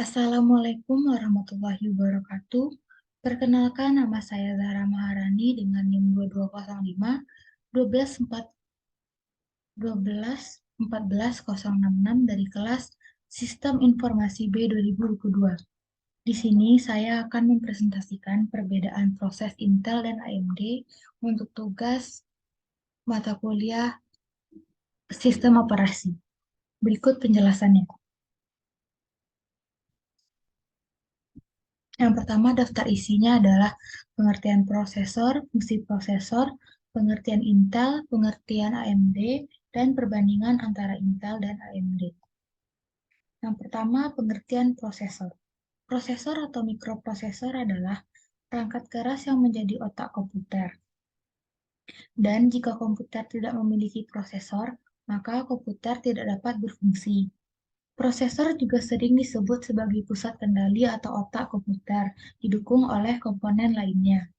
Assalamualaikum warahmatullahi wabarakatuh. Perkenalkan, nama saya Zahra Maharani dengan NIM 2205 12066 dari kelas Sistem Informasi B 2022. Di sini saya akan mempresentasikan perbedaan proses Intel dan AMD untuk tugas mata kuliah Sistem Operasi. Berikut penjelasannya. Yang pertama, daftar isinya adalah pengertian prosesor, fungsi prosesor, pengertian Intel, pengertian AMD, dan perbandingan antara Intel dan AMD. Yang pertama, pengertian prosesor. Prosesor atau mikroprosesor adalah perangkat keras yang menjadi otak komputer. Dan jika komputer tidak memiliki prosesor, maka komputer tidak dapat berfungsi. Prosesor juga sering disebut sebagai pusat kendali atau otak komputer, didukung oleh komponen lainnya.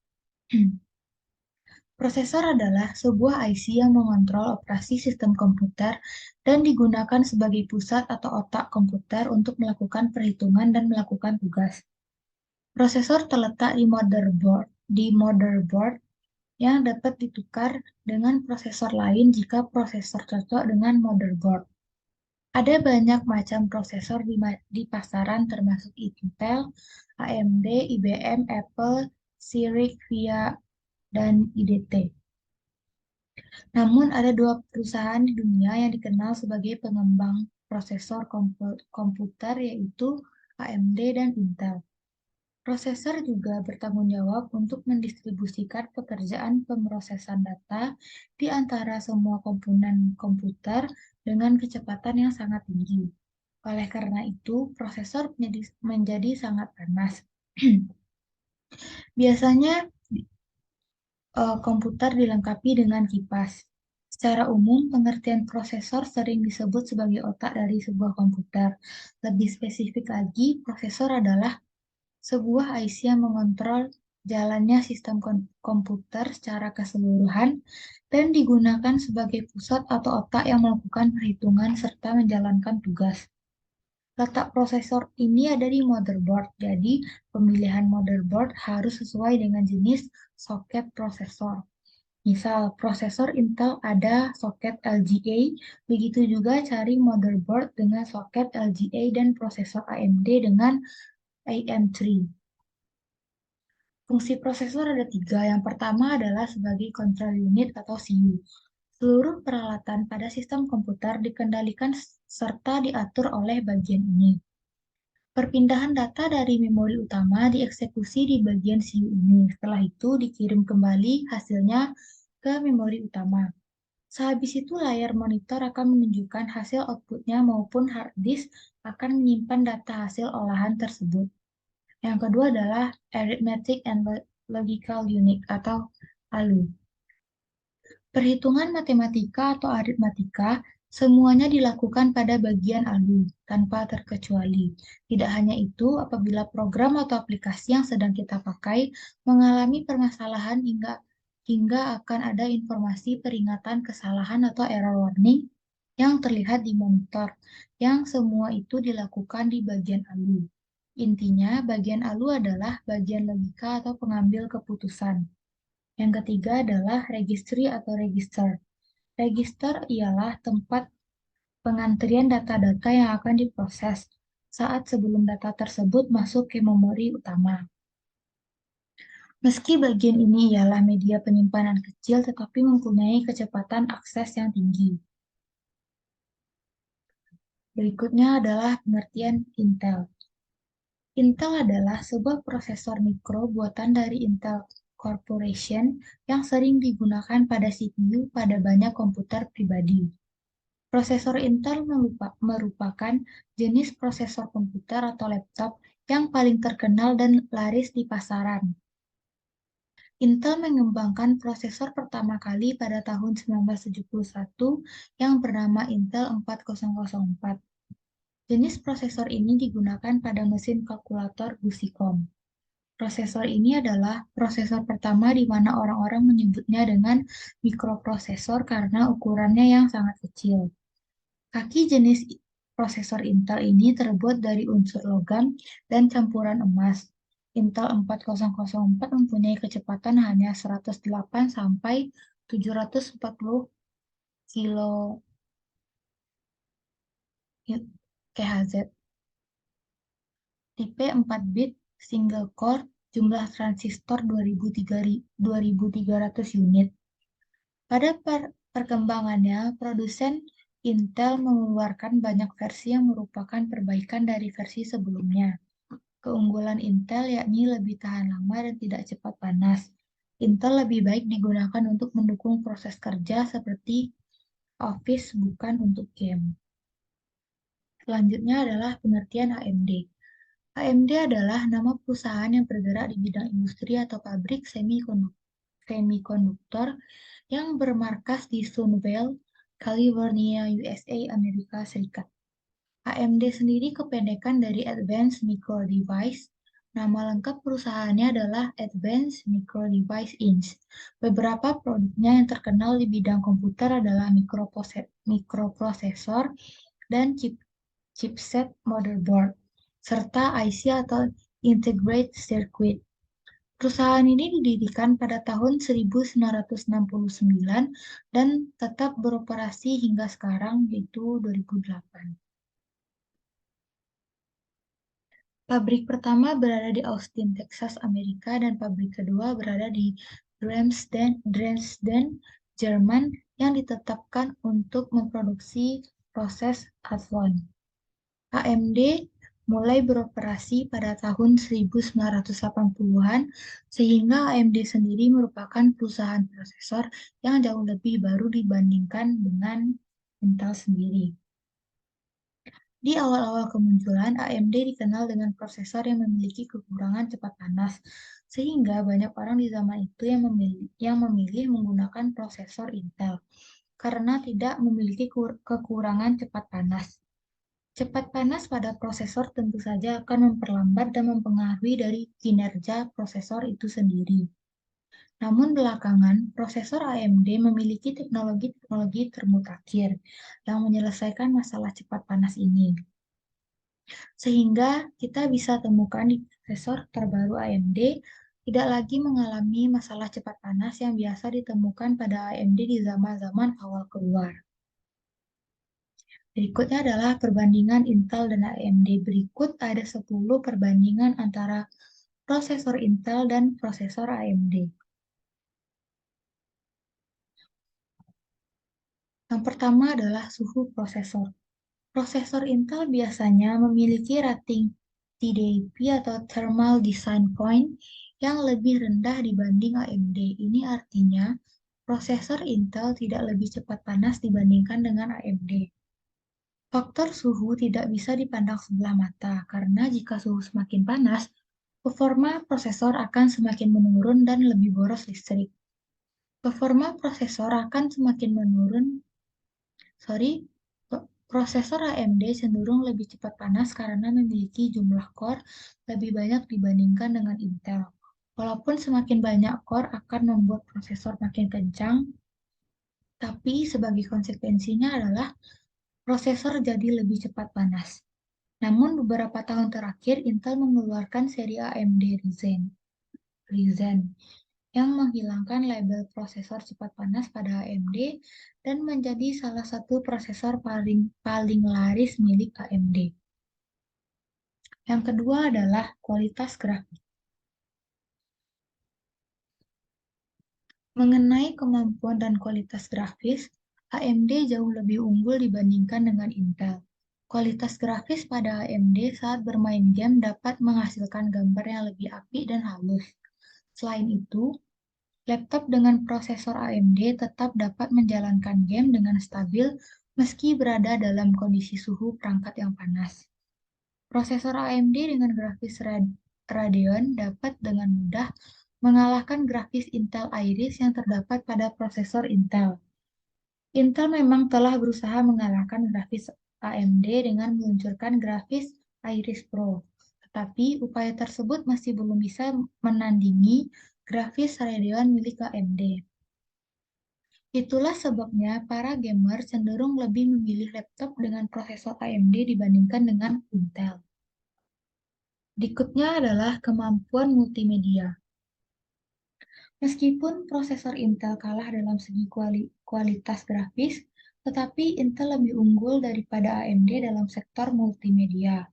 Prosesor adalah sebuah IC yang mengontrol operasi sistem komputer dan digunakan sebagai pusat atau otak komputer untuk melakukan perhitungan dan melakukan tugas. Prosesor terletak di motherboard yang dapat ditukar dengan prosesor lain jika prosesor cocok dengan motherboard. Ada banyak macam prosesor di pasaran termasuk Intel, AMD, IBM, Apple, Cyrix, VIA, dan IDT. Namun ada dua perusahaan di dunia yang dikenal sebagai pengembang prosesor komputer yaitu AMD dan Intel. Prosesor juga bertanggung jawab untuk mendistribusikan pekerjaan pemrosesan data di antara semua komponen komputer dengan kecepatan yang sangat tinggi. Oleh karena itu, prosesor menjadi sangat panas. Biasanya komputer dilengkapi dengan kipas. Secara umum, pengertian prosesor sering disebut sebagai otak dari sebuah komputer. Lebih spesifik lagi, prosesor adalah sebuah IC yang mengontrol jalannya sistem komputer secara keseluruhan dan digunakan sebagai pusat atau otak yang melakukan perhitungan serta menjalankan tugas. Letak prosesor ini ada di motherboard, jadi pemilihan motherboard harus sesuai dengan jenis soket prosesor. Misal, prosesor Intel ada soket LGA, begitu juga cari motherboard dengan soket LGA dan prosesor AMD dengan AM3. Fungsi prosesor ada tiga. Yang pertama adalah sebagai control unit atau CPU. Seluruh peralatan pada sistem komputer dikendalikan serta diatur oleh bagian ini. Perpindahan data dari memori utama dieksekusi di bagian CPU ini. Setelah itu dikirim kembali hasilnya ke memori utama. Sehabis itu layar monitor akan menunjukkan hasil outputnya maupun hard disk akan menyimpan data hasil olahan tersebut. Yang kedua adalah Arithmetic and Logical Unit atau ALU. Perhitungan matematika atau aritmatika semuanya dilakukan pada bagian ALU tanpa terkecuali. Tidak hanya itu, apabila program atau aplikasi yang sedang kita pakai mengalami permasalahan hingga akan ada informasi peringatan kesalahan atau error warning yang terlihat di monitor, yang semua itu dilakukan di bagian ALU. Intinya, bagian ALU adalah bagian logika atau pengambil keputusan. Yang ketiga adalah registry atau register. Register ialah tempat pengantrian data-data yang akan diproses saat sebelum data tersebut masuk ke memori utama. Meski bagian ini ialah media penyimpanan kecil, tetapi mempunyai kecepatan akses yang tinggi. Berikutnya adalah pengertian Intel. Intel adalah sebuah prosesor mikro buatan dari Intel Corporation yang sering digunakan pada CPU pada banyak komputer pribadi. Prosesor Intel merupakan jenis prosesor komputer atau laptop yang paling terkenal dan laris di pasaran. Intel mengembangkan prosesor pertama kali pada tahun 1971 yang bernama Intel 4004. Jenis prosesor ini digunakan pada mesin kalkulator Busicom. Prosesor ini adalah prosesor pertama di mana orang-orang menyebutnya dengan mikroprosesor karena ukurannya yang sangat kecil. Kaki jenis Prosesor Intel ini terbuat dari unsur logam dan campuran emas. Intel 4004 mempunyai kecepatan hanya 108 sampai 740 kilo KHZ. Tipe 4 bit single core, jumlah transistor 2300 unit. Pada perkembangannya, produsen Intel mengeluarkan banyak versi yang merupakan perbaikan dari versi sebelumnya. Keunggulan Intel yakni lebih tahan lama dan tidak cepat panas. Intel lebih baik digunakan untuk mendukung proses kerja seperti Office, bukan untuk game. Selanjutnya adalah pengertian AMD. AMD adalah nama perusahaan yang bergerak di bidang industri atau pabrik semikonduktor yang bermarkas di Sunnyvale, California, USA, Amerika Serikat. AMD sendiri kependekan dari Advanced Micro Device. Nama lengkap perusahaannya adalah Advanced Micro Device Inc. Beberapa produknya yang terkenal di bidang komputer adalah mikroprosesor dan chipset motherboard, serta IC atau Integrated Circuit. Perusahaan ini didirikan pada tahun 1969 dan tetap beroperasi hingga sekarang, yaitu 2008. Pabrik pertama berada di Austin, Texas, Amerika, dan pabrik kedua berada di Dresden, Jerman, yang ditetapkan untuk memproduksi proses Athlon. AMD mulai beroperasi pada tahun 1980-an, sehingga AMD sendiri merupakan perusahaan prosesor yang jauh lebih baru dibandingkan dengan Intel sendiri. Di awal-awal kemunculan, AMD dikenal dengan prosesor yang memiliki kekurangan cepat panas, sehingga banyak orang di zaman itu yang memilih menggunakan prosesor Intel karena tidak memiliki kekurangan cepat panas. Cepat panas pada prosesor tentu saja akan memperlambat dan mempengaruhi dari kinerja prosesor itu sendiri. Namun belakangan, prosesor AMD memiliki teknologi termutakhir yang menyelesaikan masalah cepat panas ini. Sehingga kita bisa temukan di prosesor terbaru AMD tidak lagi mengalami masalah cepat panas yang biasa ditemukan pada AMD di zaman-zaman awal keluar. Berikutnya adalah perbandingan Intel dan AMD. Berikut ada 10 perbandingan antara prosesor Intel dan prosesor AMD. Yang pertama adalah suhu prosesor. Prosesor Intel biasanya memiliki rating TDP atau Thermal Design Point yang lebih rendah dibanding AMD. Ini artinya prosesor Intel tidak lebih cepat panas dibandingkan dengan AMD. Faktor suhu tidak bisa dipandang sebelah mata, karena jika suhu semakin panas, performa prosesor akan semakin menurun dan lebih boros listrik. Performa prosesor akan semakin menurun, prosesor AMD cenderung lebih cepat panas karena memiliki jumlah core lebih banyak dibandingkan dengan Intel. Walaupun semakin banyak core akan membuat prosesor makin kencang, tapi sebagai konsekuensinya adalah prosesor jadi lebih cepat panas. Namun beberapa tahun terakhir Intel mengeluarkan seri AMD Ryzen yang menghilangkan label prosesor cepat panas pada AMD dan menjadi salah satu prosesor paling laris milik AMD. Yang kedua adalah kualitas grafik. Mengenai kemampuan dan kualitas grafis, AMD jauh lebih unggul dibandingkan dengan Intel. Kualitas grafis pada AMD saat bermain game dapat menghasilkan gambar yang lebih apik dan halus. Selain itu, laptop dengan prosesor AMD tetap dapat menjalankan game dengan stabil meski berada dalam kondisi suhu perangkat yang panas. Prosesor AMD dengan grafis Radeon dapat dengan mudah mengalahkan grafis Intel Iris yang terdapat pada prosesor Intel. Intel memang telah berusaha mengalahkan grafis AMD dengan meluncurkan grafis Iris Pro, tetapi upaya tersebut masih belum bisa menandingi grafis Radeon milik AMD. Itulah sebabnya para gamer cenderung lebih memilih laptop dengan prosesor AMD dibandingkan dengan Intel. Berikutnya adalah kemampuan multimedia. Meskipun prosesor Intel kalah dalam segi kualitas grafis, tetapi Intel lebih unggul daripada AMD dalam sektor multimedia.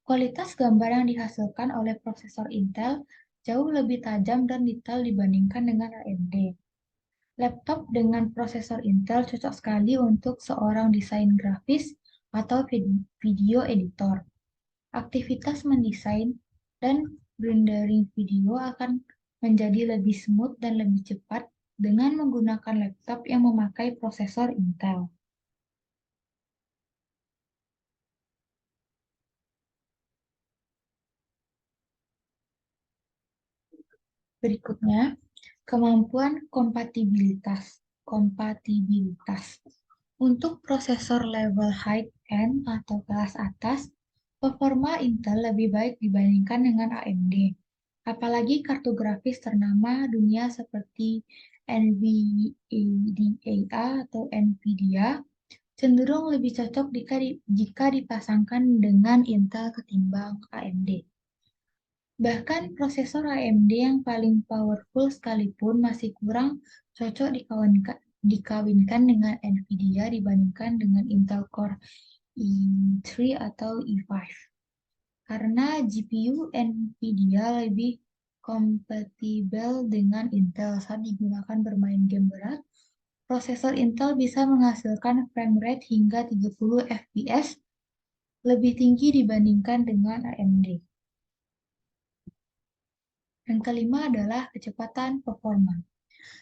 Kualitas gambar yang dihasilkan oleh prosesor Intel jauh lebih tajam dan detail dibandingkan dengan AMD. Laptop dengan prosesor Intel cocok sekali untuk seorang desain grafis atau video editor. Aktivitas mendesain dan rendering video akan menjadi lebih smooth dan lebih cepat dengan menggunakan laptop yang memakai prosesor Intel. Berikutnya, kemampuan kompatibilitas. Kompatibilitas. Untuk prosesor level high-end atau kelas atas, performa Intel lebih baik dibandingkan dengan AMD. Apalagi kartu grafis ternama dunia seperti NVIDIA atau Nvidia cenderung lebih cocok jika dipasangkan dengan Intel ketimbang AMD. Bahkan prosesor AMD yang paling powerful sekalipun masih kurang cocok dikawinkan dengan Nvidia dibandingkan dengan Intel Core i3 atau i5. Karena GPU Nvidia lebih kompatibel dengan Intel saat digunakan bermain game berat, prosesor Intel bisa menghasilkan frame rate hingga 30 fps lebih tinggi dibandingkan dengan AMD. Yang kelima adalah kecepatan performa.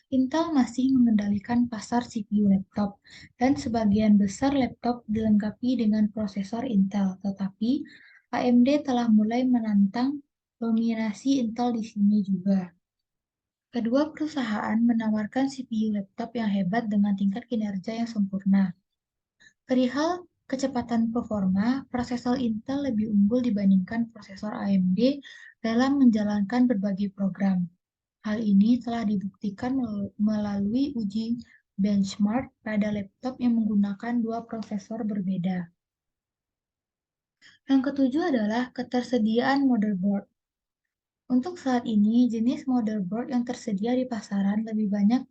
Intel masih mengendalikan pasar CPU laptop, dan sebagian besar laptop dilengkapi dengan prosesor Intel, tetapi AMD telah mulai menantang dominasi Intel di sini juga. Kedua perusahaan menawarkan CPU laptop yang hebat dengan tingkat kinerja yang sempurna. Perihal kecepatan performa, prosesor Intel lebih unggul dibandingkan prosesor AMD dalam menjalankan berbagai program. Hal ini telah dibuktikan melalui uji benchmark pada laptop yang menggunakan dua prosesor berbeda. Yang ketujuh adalah ketersediaan motherboard. Untuk saat ini, jenis motherboard yang tersedia di pasaran lebih banyak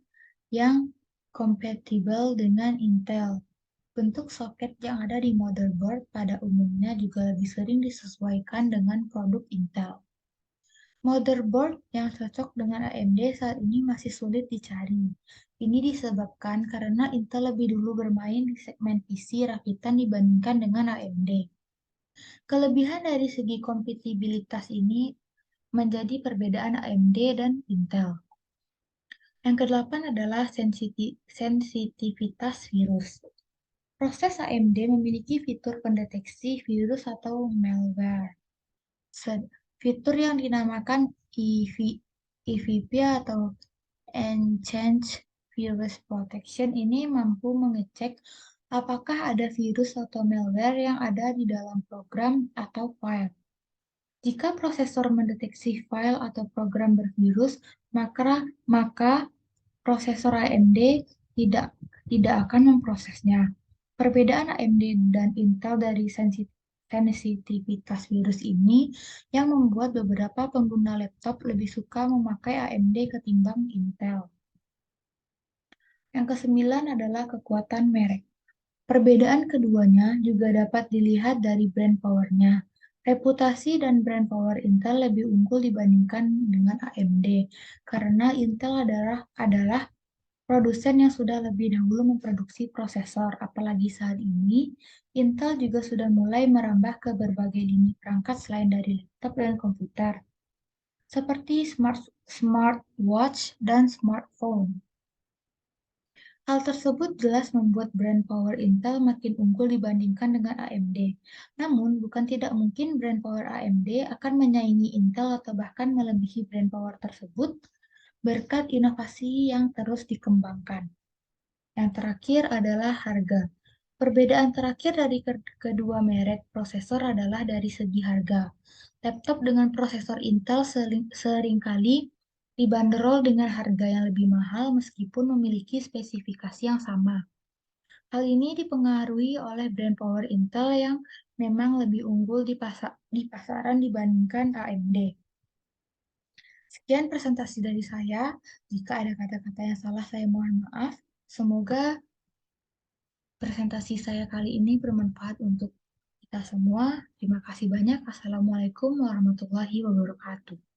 yang kompatibel dengan Intel. Bentuk soket yang ada di motherboard pada umumnya juga lebih sering disesuaikan dengan produk Intel. Motherboard yang cocok dengan AMD saat ini masih sulit dicari. Ini disebabkan karena Intel lebih dulu bermain di segmen PC rakitan dibandingkan dengan AMD. Kelebihan dari segi kompatibilitas ini menjadi perbedaan AMD dan Intel. Yang kedelapan adalah sensitivitas virus. Proses AMD memiliki fitur pendeteksi virus atau malware. Fitur yang dinamakan EVP atau Enhanced Virus Protection ini mampu mengecek apakah ada virus atau malware yang ada di dalam program atau file. Jika prosesor mendeteksi file atau program bervirus, maka prosesor AMD tidak tidak akan memprosesnya. Perbedaan AMD dan Intel dari sensitivitas virus ini yang membuat beberapa pengguna laptop lebih suka memakai AMD ketimbang Intel. Yang kesembilan adalah kekuatan merek. Perbedaan keduanya juga dapat dilihat dari brand power-nya. Reputasi dan brand power Intel lebih unggul dibandingkan dengan AMD karena Intel adalah produsen yang sudah lebih dahulu memproduksi prosesor. Apalagi saat ini, Intel juga sudah mulai merambah ke berbagai lini perangkat selain dari laptop dan komputer, seperti smartwatch dan smartphone. Hal tersebut jelas membuat brand power Intel makin unggul dibandingkan dengan AMD. Namun, bukan tidak mungkin brand power AMD akan menyaingi Intel atau bahkan melebihi brand power tersebut berkat inovasi yang terus dikembangkan. Yang terakhir adalah harga. Perbedaan terakhir dari kedua merek prosesor adalah dari segi harga. Laptop dengan prosesor Intel seringkali dibanderol dengan harga yang lebih mahal meskipun memiliki spesifikasi yang sama. Hal ini dipengaruhi oleh brand power Intel yang memang lebih unggul di pasaran dibandingkan AMD. Sekian presentasi dari saya. Jika ada kata-kata yang salah, saya mohon maaf. Semoga presentasi saya kali ini bermanfaat untuk kita semua. Terima kasih banyak. Assalamualaikum warahmatullahi wabarakatuh.